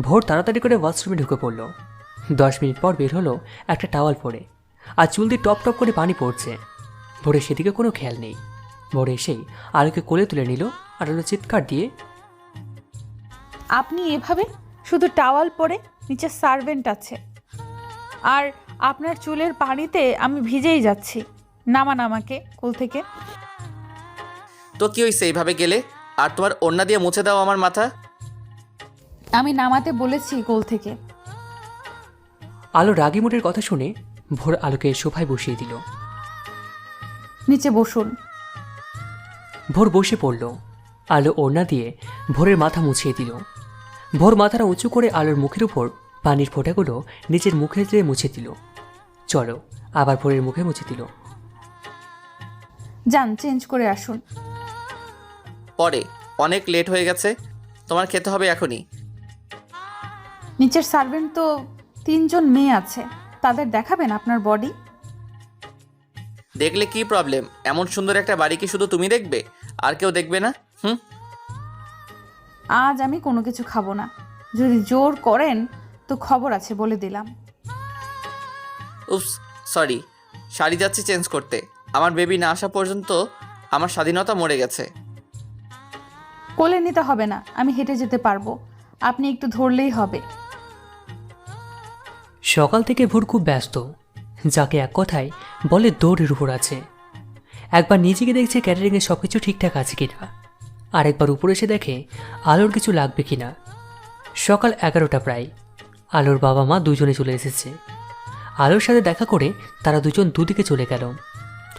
ভোর তাড়াতাড়ি করে ওয়াশরুমে ঢুকে পড়ল। 10 মিনিট পর বের হলো একটা টাওয়াল পরে, আর চুল দিয়ে টপ টপ করে পানি পড়ছে। ভোরের সেদিকে কোনো খেয়াল নেই। ভোর এসেই আলোকে কোলে তুলে নিল আর আলো চিৎকার দিয়ে, আপনি এভাবে শুধু টাওয়াল পরে, নিচে সার্ভেন্ট আছে, আর আপনার চুলের পানিতে আমি ভিজেই যাচ্ছি। নামান আমাকে কোল থেকে। তো কি হয়েছে এইভাবে গেলে? আর তোমার ওড়না দিয়ে মুছে দাও আমার মাথা। আমি নামাতে বলেছি কোল থেকে। আলো রাগী মুডের কথা শুনে ভোর আলোকে সোফায় বসিয়ে দিল। নিচে বসুন। ভোর বসে পড়ল। আলো ওড়না দিয়ে ভোরের মাথা মুছিয়ে দিল। ভোর মাথাটা উঁচু করে আলোর মুখের উপর পানির ফোঁটাগুলো নিজের মুখে দিয়ে মুছে দিল। চলো, আবার ভোরের মুখে মুছে দিল। যান, চেঞ্জ করে আসুন। পরে, অনেক লেট হয়ে গেছে, তোমার খেতে হবে এখনই। নিচের সার্ভেন্ট তো 3জন মেয়ে আছে, তাদের দেখাবেন আপনার বডি? দেখলে কি প্রবলেম? এমন সুন্দর একটা বাড়ি কি শুধু তুমি দেখবে, আর কেউ দেখবে না? আজ আমি কোনো কিছু খাবো না। যদি জোর করেন তো খবর আছে, বলে দিলাম। উপস, সরি। শাড়ি যাচ্ছি চেঞ্জ করতে। আমার বেবি না আসা পর্যন্ত আমার স্বাধীনতা মরে গেছে। কোলে নিতে হবে না, আমি হেঁটে যেতে পারবো, আপনি একটু ধরলেই হবে। সকাল থেকে ভোর খুব ব্যস্ত, যাকে এক কথায় বলে দৌড়ের উপর আছে। একবার নিজেকে দেখছে ক্যাটারিংয়ে সব কিছু ঠিকঠাক আছে কিনা, আর একবার উপরে এসে দেখে আলোর কিছু লাগবে কিনা। সকাল 11টা প্রায়। আলোর বাবা মা দুজনে চলে এসেছে। আলোর সাথে দেখা করে তারা দুজন দুদিকে চলে গেল।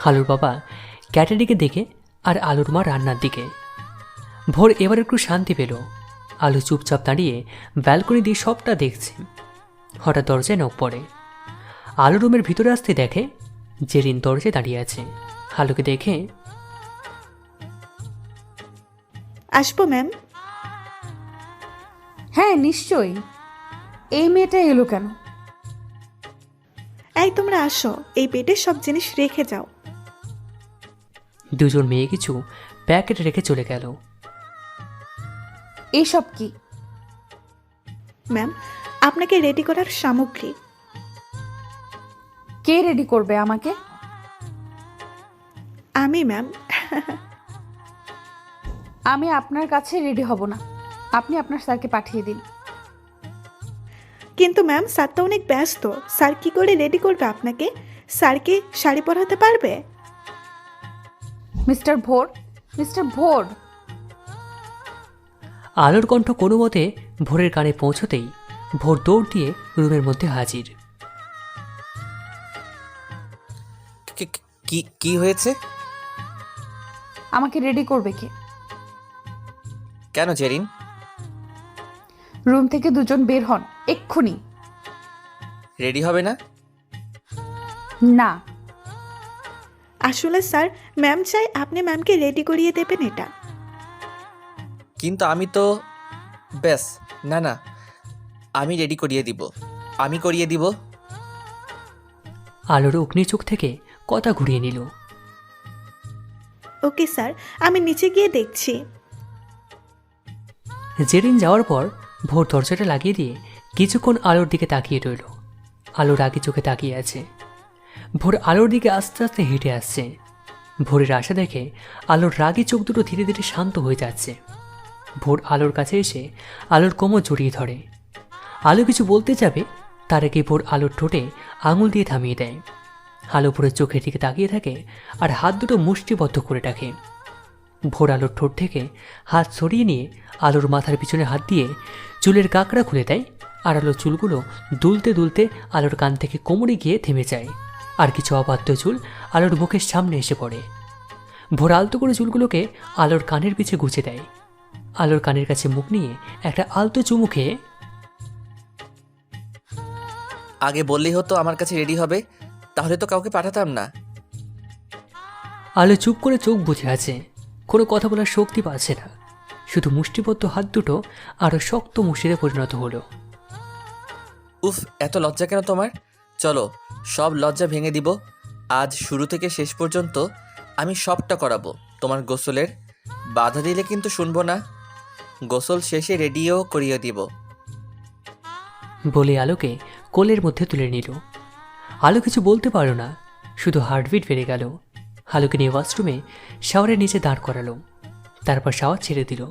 আলোর বাবা ক্যাটারিংকে দেখে আর আলোর মা রান্নার দিকে। ভোর এবার একটু শান্তি পেল। আলো চুপচাপ দাঁড়িয়ে ব্যালকনি দিয়ে সবটা দেখছে। হঠাৎ দরজায় নক পড়ে। আলো রুমের ভিতরে আসতে দেখে জেরিন দরজায় দাঁড়িয়ে আছে। আলোকে দেখে, আসবো ম্যাম? হ্যাঁ নিশ্চয়ই। এই মেয়েটা এলো কেন? এই তোমরা আসো, এই বেডে সব জিনিস রেখে যাও। দুজন মেয়ে কিছু প্যাকেট রেখে চলে গেল। এইসব কি? ম্যাম, আপনাকে রেডি করার সামগ্রী। কে রেডি করবে আমাকে? আমি ম্যাম। আমি আপনার কাছে রেডি হব না, আপনি আপনার স্যারকে পাঠিয়ে দিন। কিন্তু ম্যাম, স্যার তো অনেক ব্যস্ত, স্যার কি করে রেডি করবে আপনাকে? স্যার কি শাড়ি পরাতে পারবে? মিস্টার ভোর, মিস্টার ভোর। আলোর কণ্ঠ কোনো মতে ভোরের কানে পৌঁছতেই ভোর দৌড় দিয়ে রুমের মধ্যে হাজির। কি কি হয়েছে? আমাকে রেডি করবে কে? কেন জেরিন? রুম থেকে দুজন বের হন এক্ষুনি। রেডি হবে না? না। আসলে স্যার, ম্যাম চাই আপনি ম্যামকে রেডি করিয়ে দেবেন এটা। কিন্তু আমি তো ব্যাস, না না, আমি রেডি করিয়ে দিব, আমি করিয়ে দিব। আলোর অগ্নি চোখ থেকে কথা ঘুরিয়ে নিল। ওকে স্যার, আমি নিচে গিয়ে দেখছি। জেরিন যাওয়ার পর ভোর দরজাটা লাগিয়ে দিয়ে কিছুক্ষণ আলোর দিকে তাকিয়ে রইল। আলোর আগে চোখে তাকিয়ে আছে। ভোর আলোর দিকে আস্তে আস্তে হেঁটে আসছে। ভোরের আশা দেখে আলোর রাগী চোখ দুটো ধীরে ধীরে শান্ত হয়ে যাচ্ছে। ভোর আলোর কাছে এসে আলোর কোমর জড়িয়ে ধরে। আলো কিছু বলতে যাবে, তার আগে ভোর আলোর ঠোঁটে আঙুল দিয়ে থামিয়ে দেয়। আলো ভোরের চোখের দিকে তাকিয়ে থাকে আর হাত দুটো মুষ্টিবদ্ধ করে রাখে। ভোর আলোর ঠোঁট থেকে হাত সরিয়ে নিয়ে আলোর মাথার পিছনে হাত দিয়ে চুলের কাঁকড়া খুলে দেয়, আর আলোর চুলগুলো দুলতে দুলতে আলোর কান থেকে কোমরে গিয়ে থেমে যায়। আর কিছু অবাধ্য চুল আলোর মুখের সামনে এসে পড়ে। ভোর আলতো করে চুলগুলোকে আলোর কানের পিছে গুছে দেয়। আলোর কানের কাছে মুখ নিয়ে একটা আলতো চুমু খেয়ে, আগে বললেই হতো আমার কাছে রেডি হবে, তাহলে তো কাউকে পাঠাতাম না। আলো চুপ করে চোখ বুজে আছে। কোনো কথা বলার শক্তি পাচ্ছে না। শুধু মুষ্টিবদ্ধ হাত দুটো আরও শক্ত মুষ্টিতে পরিণত হলো। উফ, এত লজ্জা কেন তোমার? চলো, সব লজ্জা ভেঙে দিব। আজ শুরু থেকে শেষ পর্যন্ত আমি সবটা করাবো। তোমার গোসলের, বাধা দিলে কিন্তু শুনবো না। গোসল শেষে রেডিও করিয়ে দিব। বলে আলোকে কোলের মধ্যে তুলে নিল। আলো কিছু বলতে পারল না, শুধু হার্টবিট বেড়ে গেল। আলোকে নিয়ে ওয়াশরুমে শাওয়ারের নিচে দাঁড় করালো, তারপর শাওয়ার ছেড়ে দিল।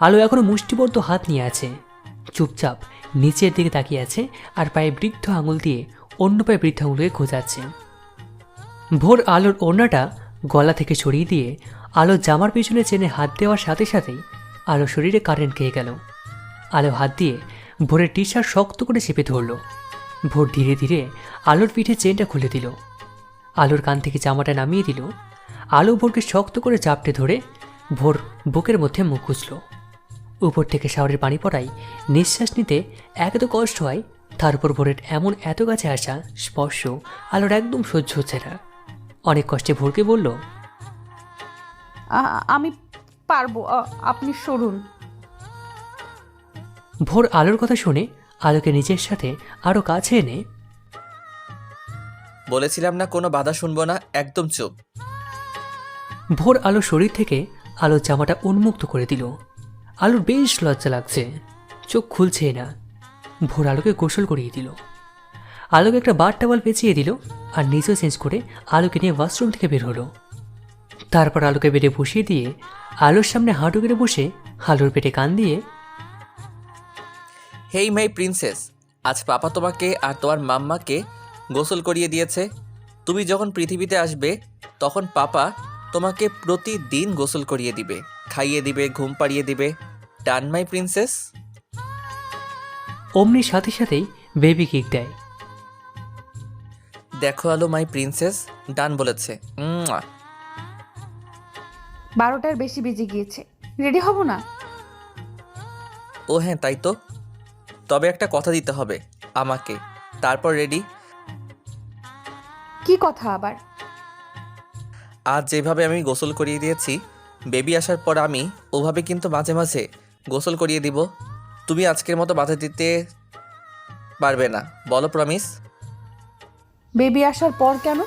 আলো এখনো মুষ্টিবদ্ধ হাত নিয়ে আছে, চুপচাপ নিচের দিকে তাকিয়ে আছে আর পায়ে বৃদ্ধ আঙুল দিয়ে অন্য পায়ে বৃদ্ধ আঙুলকে খোঁজাচ্ছে। ভোর আলোর ওড়নাটা গলা থেকে সরিয়ে দিয়ে আলোর জামার পেছনে চেনে হাত দেওয়ার সাথে সাথেই আলো শরীরে কারেন্ট খেয়ে গেল। আলো হাত দিয়ে ভোরের টি শার্ট শক্ত করে চেপে ধরল। ভোর ধীরে ধীরে আলোর পিঠে চেনটা খুলে দিল, আলোর কান থেকে জামাটা নামিয়ে দিল। আলো ভোরকে শক্ত করে চাপটে ধরে ভোর বুকের মধ্যে মুখ গুজল। উপর থেকে শাওয়ারের পানি পড়ায় নিঃশ্বাস নিতে এত কষ্ট হয়, তার উপর ভোরের এমন এত কাছে আসা স্পর্শ আলোর একদম সহ্য হচ্ছে না। অনেক কষ্টে ভোরকে বলল, আমি পারবো, আপনি সরুন। ভোর আলোর কথা শুনে আলোকে নিজের সাথে আরও কাছে এনে বলেছিলাম না কোনো বাধা শুনবো না, একদম চুপ। ভোর আলোর শরীর থেকে আলোর জামাটা উন্মুক্ত করে দিল। আলোর বেশ লজ্জা লাগছে, চোখ খুলছে না। ভোর আলোকে গোসল করিয়ে দিল, আলোকে একটা বার টাওয়াল পেঁচিয়ে দিল আর নিজেও চেঞ্জ করে আলোকে নিয়ে ওয়াশরুম থেকে বের হলো। তারপর আলোকে বেডে বসিয়ে দিয়ে আলোর সামনে হাঁটু কেটে বসে আলোর পেটে কান দিয়ে, হেই মাই প্রিন্সেস, আজ পাপা তোমাকে আর তোমার মাম্মাকে গোসল করিয়ে দিয়েছে। তুমি যখন পৃথিবীতে আসবে তখন পাপা তোমাকে প্রতিদিন গোসল করিয়ে দিবে, খাইয়ে দিবে, ঘুম পাড়িয়ে দিবে। ডান মাই প্রিন্সেস? অমনির সাথে সাথেই বেবি কিক দেয়। দেখো আলো মাই প্রিন্সেস ডান বলেছে। 12টার বেশি বেজে গিয়েছে, রেডি হব না? ও হ্যাঁ তাই তো, তবে একটা কথা দিতে হবে আমাকে, তারপর রেডি। কি কথা আবার? আজ যেভাবে আমি গোসল করিয়ে দিয়েছি, বেবি আসার পর আমি ওভাবে কিন্তু মাঝে মাঝে গোসল করিয়ে দিব। তুমি আজকের মতো বাধা দিতে পারবে না, বলো প্রমিস? বেবি আসার পর কেন?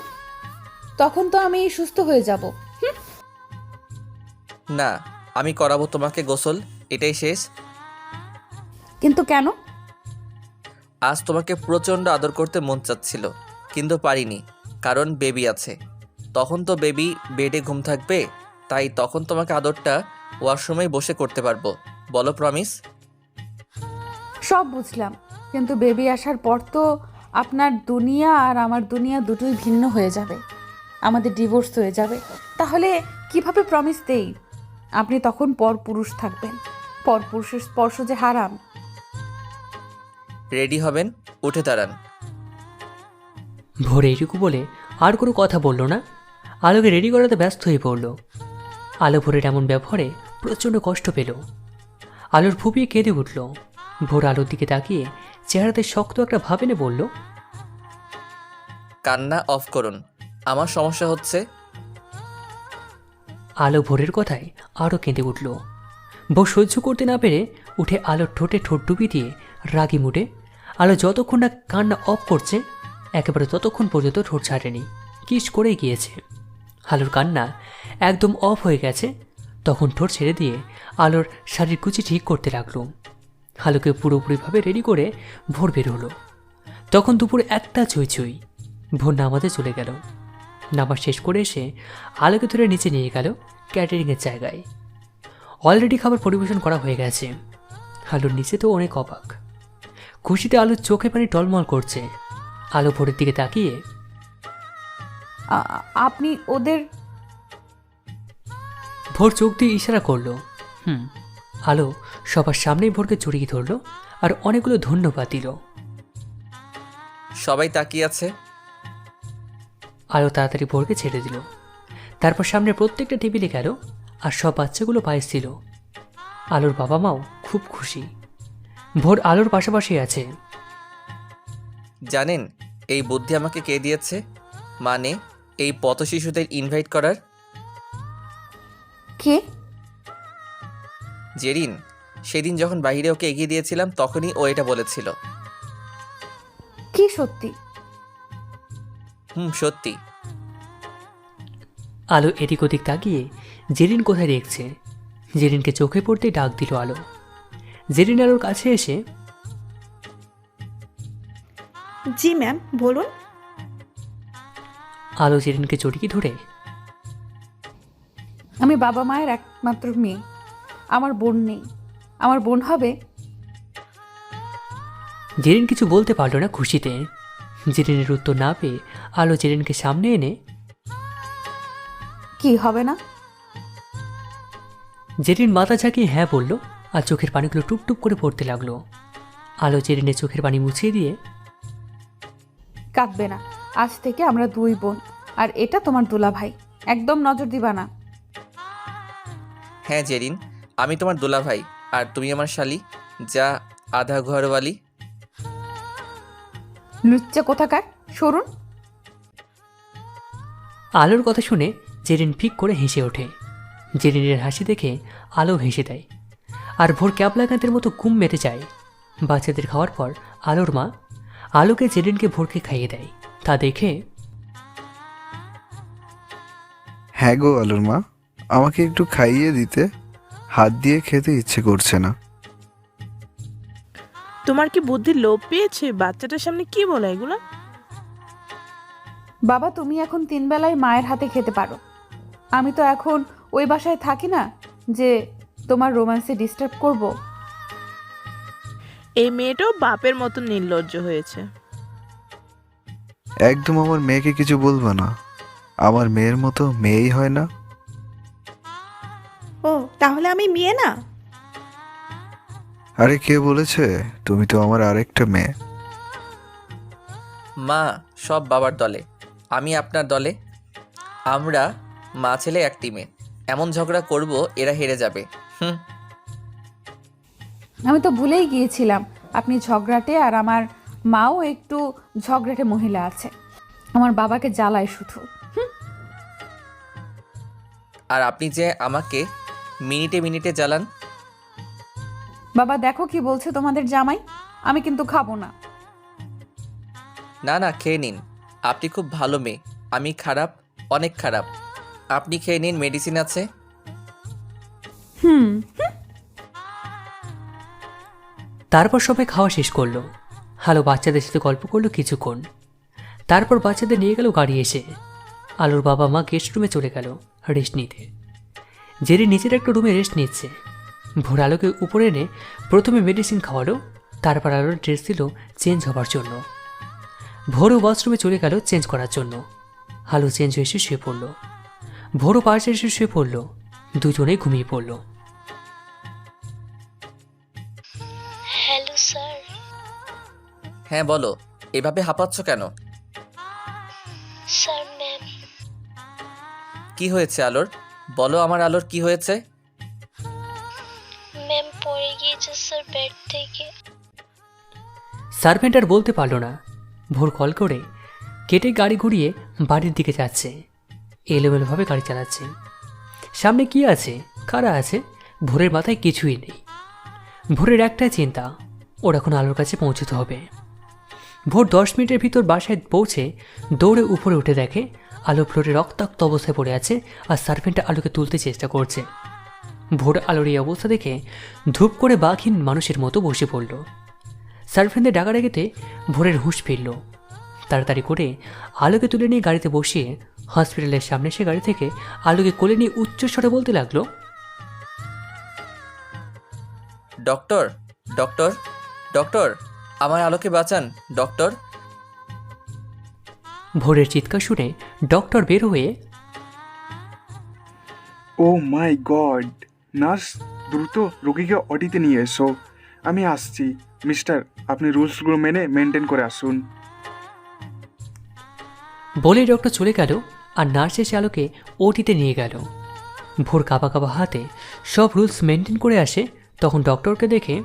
তখন তো আমি সুস্থ হয়ে যাব। না, আমি করাবো তোমাকে গোসল, এটাই শেষ। কিন্তু কেন? আজ তোমাকে প্রচণ্ড আদর করতে মন চাচ্ছিল, কিন্তু পারিনি, কারণ বেবি আছে। তখন তো বেবি বেডে ঘুম থাকবে, তাই তখন তোমাকে আদরটা ওয়াশরুমেই বসে করতে পারবো, বলো প্রমিস? সব বুঝলাম, কিন্তু বেবি আসার পর তো আপনার দুনিয়া আর আমার দুনিয়া দুটোই ভিন্ন হয়ে যাবে, আমাদের ডিভোর্স হয়ে যাবে। তাহলে কিভাবে প্রমিস দেই? আপনি তখন পরপুরুষ থাকবেন, পরপুরুষের স্পর্শ যে হারাম। রেডি হবেন, উঠে দাঁড়ান। ভোর এইটুকু বলে আর কোনো কথা বলল না, আলোকে রেডি করাতে ব্যস্ত হয়ে পড়ল। আলো ভোরের এমন ব্যবহারে প্রচণ্ড কষ্ট পেল। আলোর ফুপিয়ে কেঁদে উঠল। ভোর আলোর দিকে তাকিয়ে চেহারাতে শক্ত একটা ভাব এনে বলল, কান্না অফ করুন, আমার সমস্যা হচ্ছে। আলো ভোরের কথায় আরও কেঁদে উঠল। ভোর সহ্য করতে না পেরে উঠে আলোর ঠোঁটে ঠোঁট ডুবি দিয়ে রাগি মুডে আলো যতক্ষণ না কান্না অফ করছে একেবারে ততক্ষণ পর্যন্ত ঠোঁট ছাড়েনি, কিস করেই গিয়েছে। আলোর কান্না একদম অফ হয়ে গেছে, তখন ঠোঁট ছেড়ে দিয়ে আলোর শাড়ির কুচি ঠিক করতে লাগলো। আলোকে পুরোপুরিভাবে রেডি করে ভোর বের হলো। তখন দুপুর 1টা ছুঁই ছুঁই। ভোর নামাজে চলে গেল। নামাজ শেষ করে এসে আলোকে ধরে নিচে নিয়ে গেল ক্যাটারিংয়ের জায়গায়। অলরেডি খাবার পরিবেশন করা হয়ে গেছে। আলোর নিচে তো অনেক অবাক, খুশিতে আলোর চোখে পানি টলমল করছে। আলো ভোরের দিকে তাকিয়ে, আপনি ওদের? ভোর চোখ দিয়ে ইশারা করলো আলো সবার সামনেই ভোরকে জড়িয়ে ধরলো আর অনেকগুলো ধন্যবাদ দিল। সবাই তাকিয়ে আছে। আলো তাড়াতাড়ি ভোরকে ছেড়ে দিল। তারপর সামনে প্রত্যেকটা টেবিলে গেল আর সব বাচ্চাগুলো পায়েস ছিল। আলোর বাবা মাও খুব খুশি। ভোর আলোর পাশাপাশি আছে। জানেন এই বুদ্ধি আমাকে কে দিয়েছে? মানে এই পথ শিশুদের ইনভাইট করার? কে? জেরিন। সেদিন যখন বাইরে ওকে এগিয়ে দিয়েছিলাম তখনই ও এটা বলেছিল। কি সত্যি? সত্যি। আলো এদিক ওদিক তাকিয়ে জেরিন কোথায় দেখছে। জেরিনকে চোখে পড়তেই ডাক দিল আলো। জেরিন আলোর কাছে এসে জি ম্যাম, বলুন। আলো জেরিনকে জড়িয়ে ধরে, আমি বাবা মায়ের একমাত্র মেয়ে, আমার বোন নেই, আমার বোন হবে। জেরিন কিছু বলতে পারল না খুশিতে। জেরিনের উত্তর না পেয়ে আলো জেরিনকে সামনে এনে কি হবে না? জেরিন মাথা ঝাঁকিয়ে হ্যাঁ বলল, আর চোখের পানিগুলো টুপটুপ করে পড়তে লাগলো। আলো জেরিনের চোখের পানি মুছিয়ে দিয়ে, কাঁদবে না, আজ থেকে আমরা দুই বোন, আর এটা তোমার দুলাভাই, একদম নজর দিবা না। হ্যাঁ জেরিন, আমি তোমার দুলাভাই আর তুমি আমার শালি, যা আধা ঘরওয়ালি। লুচ্চা কোথাকার, সরুন। আলোর কথা শুনে জেরিন ফিক করে হেসে ওঠে। জেরিনের হাসি দেখে আলো হেসে দেয়, আর ভোর ক্যাবলাকান্তের মতো ঘুম মেটে যায়। বাচ্চাদের খাওয়ার পর আলোর মা আলোকে জেরিনকে ভোরকে খাইয়ে দেয়। তা দেখে, হ্যাঁ গো আলুর মা, আমাকে একটু খাইয়ে দিতে, হাত দিয়ে খেতে ইচ্ছে করছে না। তোমার কি বুদ্ধির লোভ পেয়েছে? বাচ্চাটার সামনে কি বলে এগুলো? বাবা, তুমি এখন 3 বেলায় মায়ের হাতে খেতে পারো। আমি তো এখন ওই বাসায় থাকি না যে তোমার রোম্যান্সে ডিস্টার্ব করব। এই মেয়েটাও বাপের মতো নির্লজ্জ হয়েছে। একদম আমার মেয়েকে কিছু বলবো না, আমার মেয়ের মতো মেয়েই হয় না। ও, তাহলে আমি মেয়ে না? আরে কে বলেছে? তুমি তো আমার আরেকটা মেয়ে। মা সব বাবার দলে, আমি আপনার দলে। আমরা মা ছেলে এক টিমে, এমন ঝগড়া করব এরা হেরে যাবে। আমি তো ভুলেই গিয়েছিলাম আপনি ঝগড়াটে, আর আমার মাও একটু ঝগড়াটে মহিলা আছে। আমার বাবাকে জ্বালায় শুধু। আর আপনি যে আমাকে মিনিটে মিনিটে জ্বালান। বাবা দেখো কি বলছে তোমাদের জামাই, আমি কিন্তু খাবো না। না না, খেয়ে নিন, আপনি খুব ভালো মেয়ে, আমি খারাপ, অনেক খারাপ। আপনি খেয়ে নিন, মেডিসিন আছে। তারপর সবাই খাওয়া শেষ করলো। আলো বাচ্চাদের সাথে গল্প করলো কিছুক্ষণ। তারপর বাচ্চাদের নিয়ে গেল গাড়ি এসে। আলোর বাবা মা গেস্ট রুমে চলে গেল রেস্ট নিতে। জেরি নিজের একটা রুমে রেস্ট নিচ্ছে। ভোর আলোকে উপরে এনে প্রথমে মেডিসিন খাওয়ালো, তারপর আলোর ড্রেস দিল চেঞ্জ হবার জন্য। ভোরও ওয়াশরুমে চলে গেল চেঞ্জ করার জন্য। আলো চেঞ্জ হয়ে এসে শুয়ে পড়ল। ভোরও পাশে এসে শুয়ে পড়ল। দুজনেই ঘুমিয়ে পড়ল। Hello sir. হ্যাঁ বলো, এভাবে হাঁপাচ্ছ কেন? Sir ma'am. কি হয়েছে আলোর? বলো আমার আলোর, কি হয়েছে? ম্যাম পড়ে গিয়েছে স্যার বেড থেকে। সার্ভেন্ট আর বলতে পারল না। ভোর কল করে কেটে গাড়ি ঘুরিয়ে বাড়ির দিকে যাচ্ছে। এলোমেলোভাবে গাড়ি চালাচ্ছে। সামনে কি আছে, কারা আছে, ভোরের মাথায় কিছুই নেই। ভোরের একটাই চিন্তা, ওর এখন আলোর কাছে পৌঁছতে হবে। ভোর 10 মিনিটের ভিতর বাসায় পৌঁছে দৌড়ে উপরে উঠে দেখে আলো ফ্লোরে রক্তাক্ত অবস্থায় পড়ে আছে, আর সার্ভেন্টটা আলোকে তুলতে চেষ্টা করছে। ভোর আলোর এই অবস্থা দেখে ধূপ করে বাঘহীন মানুষের মতো বসে পড়ল। সার্ভেন্টদের ডাকাডাকিতে ভোরের হুঁশ ফিরল। তাড়াতাড়ি করে আলোকে তুলে নিয়ে গাড়িতে বসিয়ে হসপিটালের সামনে সে গাড়ি থেকে আলোকে কোলে নিয়ে উচ্চস্বরে বলতে লাগলো, ডক্টর, ডক্টর, ডক্টর, আমার আলোকে বাঁচান ডক্টর। ভোরের চিৎকার শুনে ডক্টর বের হয়ে, ও মাই গড, নার্স দ্রুত রোগীকে অডিতে নিয়ে এসো। আমি আসছি মিস্টার, আপনি রুলসগুলো মেনে মেনটেন করে আসুন। বলে ডক্টর চলে গেল, আর নার্স এসে আলোকে ওটিতে নিয়ে গেল। ভোর কাঁপা কাঁপা হাতে সব রুলস মেনটেন করে আসে। তখন ডক্টরকে দেখে